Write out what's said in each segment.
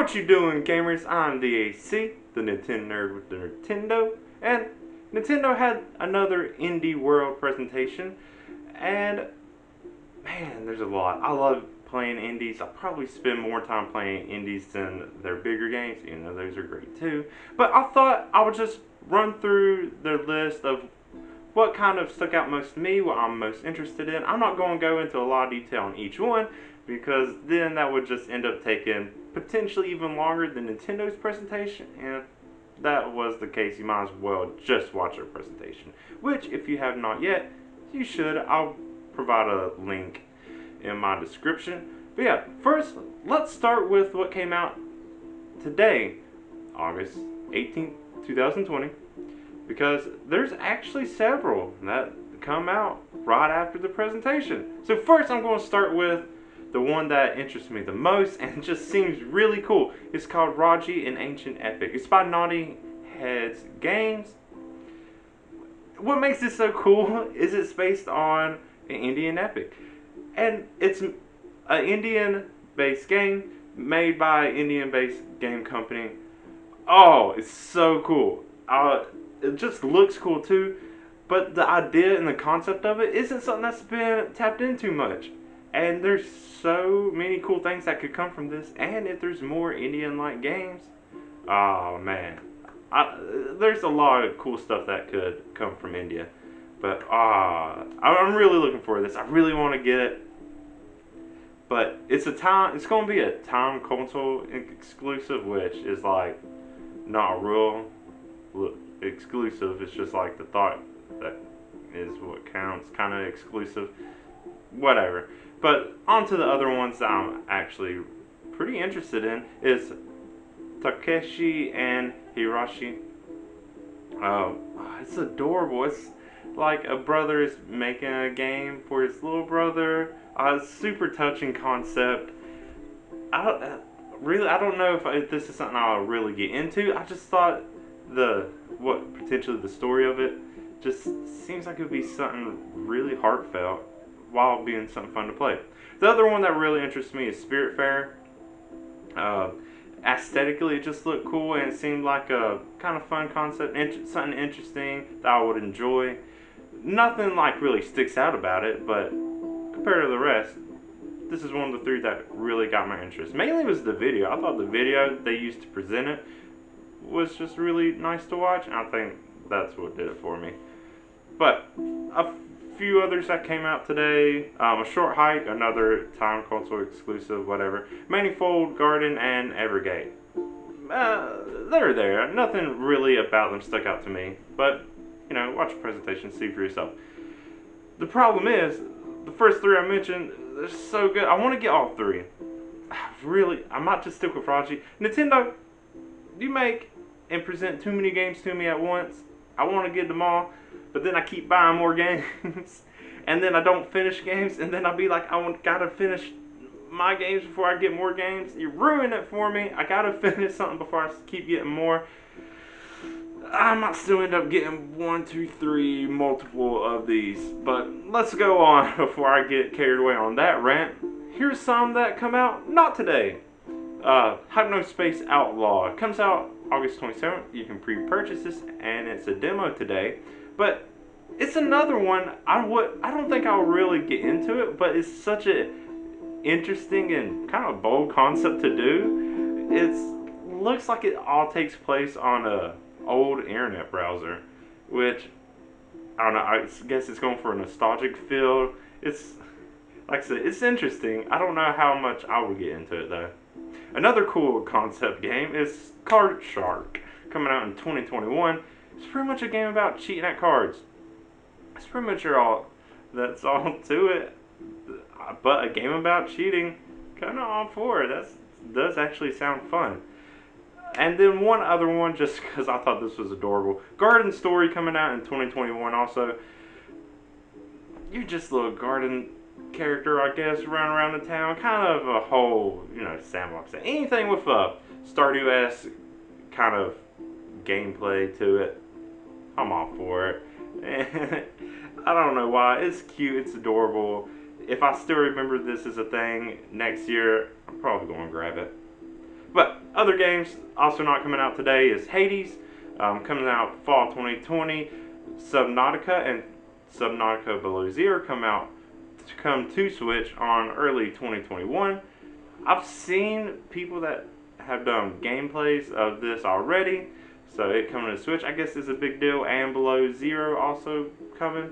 What you doing, gamers? I'm the AC, the Nintendo nerd with the Nintendo, and Nintendo had another Indie World presentation, and man, there's a lot. I love playing indies. I'll probably spend more time playing indies than their bigger games, even though those are great too. But I thought I would just run through their list of what kind of stuck out most to me, what I'm most interested in. I'm not going to go into a lot of detail on each one because then that would just end up taking potentially even longer than Nintendo's presentation. And if that was the case, you might as well just watch their presentation, which if you have not yet, you should. I'll provide a link in my description. But yeah, first, let's start with what came out today, August 18th, 2020. Because there's actually several that come out right after the presentation. So first I'm going to start with the one that interests me the most and just seems really cool. It's called Raji, an Ancient Epic. It's by Naughty Heads Games. What makes this so cool is it's based on an Indian epic. And it's an Indian-based game made by an Indian-based game company. Oh, it's so cool. It just looks cool too, but the idea and the concept of it isn't something that's been tapped into much. And there's so many cool things that could come from this, and if there's more Indian-like games, oh man, there's a lot of cool stuff that could come from India. But I'm really looking forward to this. I really want to get it. But it's going to be a time console exclusive, which is like not a real exclusive. It's just like the thought that is what counts, kind of exclusive, whatever. But on to the other ones that I'm actually pretty interested in is Takeshi and Hirashi. It's adorable. It's like a brother is making a game for his little brother. Super touching concept. I don't know if this is something I'll really get into. I just thought potentially the story of it just seems like it would be something really heartfelt while being something fun to play. The other one that really interests me is Spiritfarer. Aesthetically, it just looked cool and it seemed like a kind of fun concept, something interesting that I would enjoy. Nothing like really sticks out about it, but compared to the rest, this is one of the three that really got my interest. Mainly was the video. I thought the video they used to present it was just really nice to watch, and I think that's what did it for me. But a few others that came out today, A Short Hike, another time console exclusive, whatever. Manifold Garden and Evergate. They're there. Nothing really about them stuck out to me, but watch the presentation, see for yourself. The problem is, the first three I mentioned, they're so good. I want to get all three. I might just stick with Raji. Nintendo, you make and present too many games to me at once. I want to get them all, but then I keep buying more games, and then I don't finish games, and then I'll be like, gotta finish my games before I get more games. You ruin it for me. I gotta finish something before I keep getting more. I might still end up getting 1, 2, 3, multiple of these, but let's go on before I get carried away on that rant. Here's some that come out not today. Hypnospace Outlaw comes out August 27th. You can pre-purchase this, and it's a demo today. But it's another one. I don't think I'll really get into it, but it's such a interesting and kind of bold concept to do. It looks like it all takes place on a old internet browser, which I don't know. I guess it's going for a nostalgic feel. It's like I said, it's interesting. I don't know how much I would get into it though. Another cool concept game is Card Shark, coming out in 2021. It's pretty much a game about cheating at cards. That's pretty much that's all to it. But a game about cheating, kind of all for it. That does actually sound fun. And then one other one, just because I thought this was adorable. Garden Story coming out in 2021 also. You're just a little garden character, I guess, running around the town. Kind of a whole, sandbox. Anything with a Stardew-esque kind of gameplay to it, I'm all for it. I don't know why. It's cute. It's adorable. If I still remember this as a thing next year, I'm probably going to grab it. But other games also not coming out today is Hades, coming out fall 2020. Subnautica and Subnautica Below Zero come to Switch on early 2021. I've seen people that have done gameplays of this already, so it coming to Switch I guess is a big deal, and Below Zero also coming.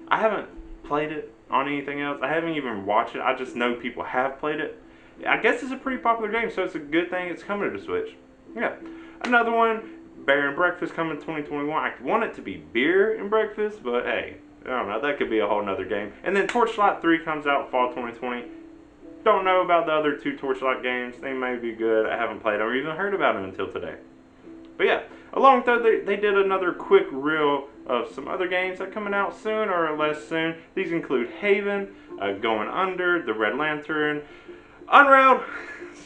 I haven't played it on anything else. I haven't even watched it. I just know people have played it. I guess it's a pretty popular game, so it's a good thing it's coming to Switch. Yeah. Another one, Bear and Breakfast, coming 2021. I want it to be Beer and Breakfast, but hey, I don't know. That could be a whole nother game. And then Torchlight 3 comes out fall 2020. Don't know about the other two Torchlight games. They may be good. I haven't played them or even heard about them until today. But yeah, along with that, they did another quick reel of some other games that are coming out soon or less soon. These include Haven, Going Under, The Red Lantern, Unrailed,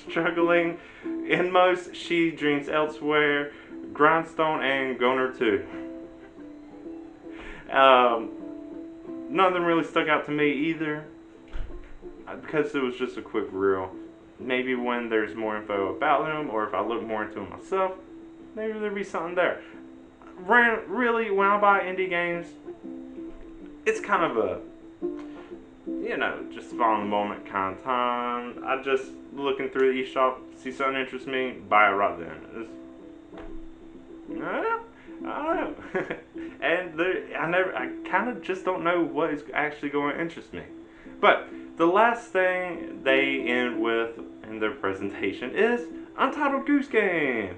Struggling, Inmost, She Dreams Elsewhere, Grindstone, and Goner 2. None of them really stuck out to me either, because it was just a quick reel. Maybe when there's more info about them, or if I look more into them myself, maybe there'll be something there. Really, when I buy indie games, it's kind of a, just fall in the moment kind of time. I just looking through the eShop, see something interests me, buy it right then. I don't know. And I kind of just don't know what is actually going to interest me. But the last thing they end with in their presentation is Untitled Goose Game.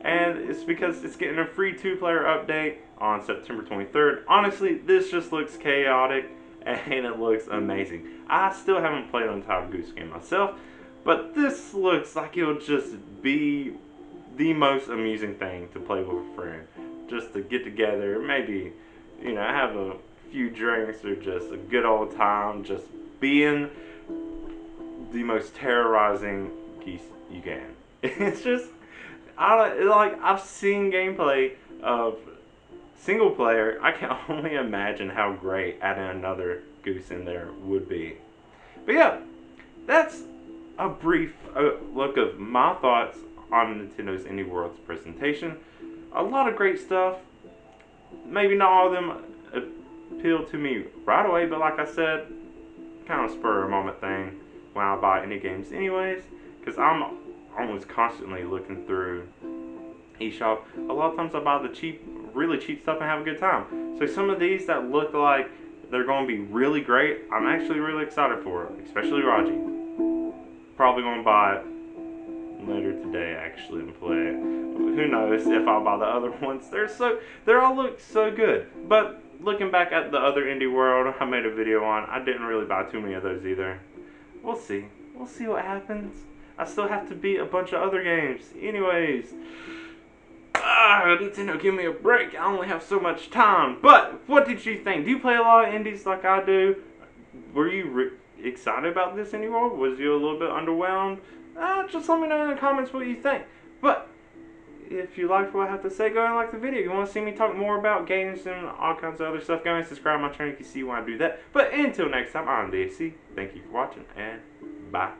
And it's because it's getting a free 2-player update on September 23rd. Honestly, this just looks chaotic and it looks amazing. I still haven't played Untitled Goose Game myself, but this looks like it'll just be the most amusing thing to play with a friend. Just to get together, maybe, have a few drinks or just a good old time, just being the most terrorizing geese you can. It's just, I've seen gameplay of single player. I can only imagine how great adding another goose in there would be. But yeah, that's a brief look of my thoughts on Nintendo's Indie World's presentation. A lot of great stuff. Maybe not all of them appeal to me right away, but like I said, kind of spur of moment thing when I buy indie games anyways, because I'm almost constantly looking through eShop. A lot of times I buy the really cheap stuff and have a good time. So some of these that look like they're going to be really great, I'm actually really excited for it, especially Raji. Probably going to buy it later today actually and play it. Who knows if I'll buy the other ones. They all look so good. But looking back at the other Indie World I made a video on, I didn't really buy too many of those either. We'll see what happens. I still have to beat a bunch of other games. Anyways, Nintendo, give me a break. I only have so much time. But what did you think? Do you play a lot of indies like I do? Were you excited about this Indie World? Was you a little bit underwhelmed? Just let me know in the comments what you think. But if you liked what I have to say, go and like the video. If you want to see me talk more about games and all kinds of other stuff, go and subscribe to my channel. You can see when I do that. But until next time, I'm DSC. Thank you for watching, and bye.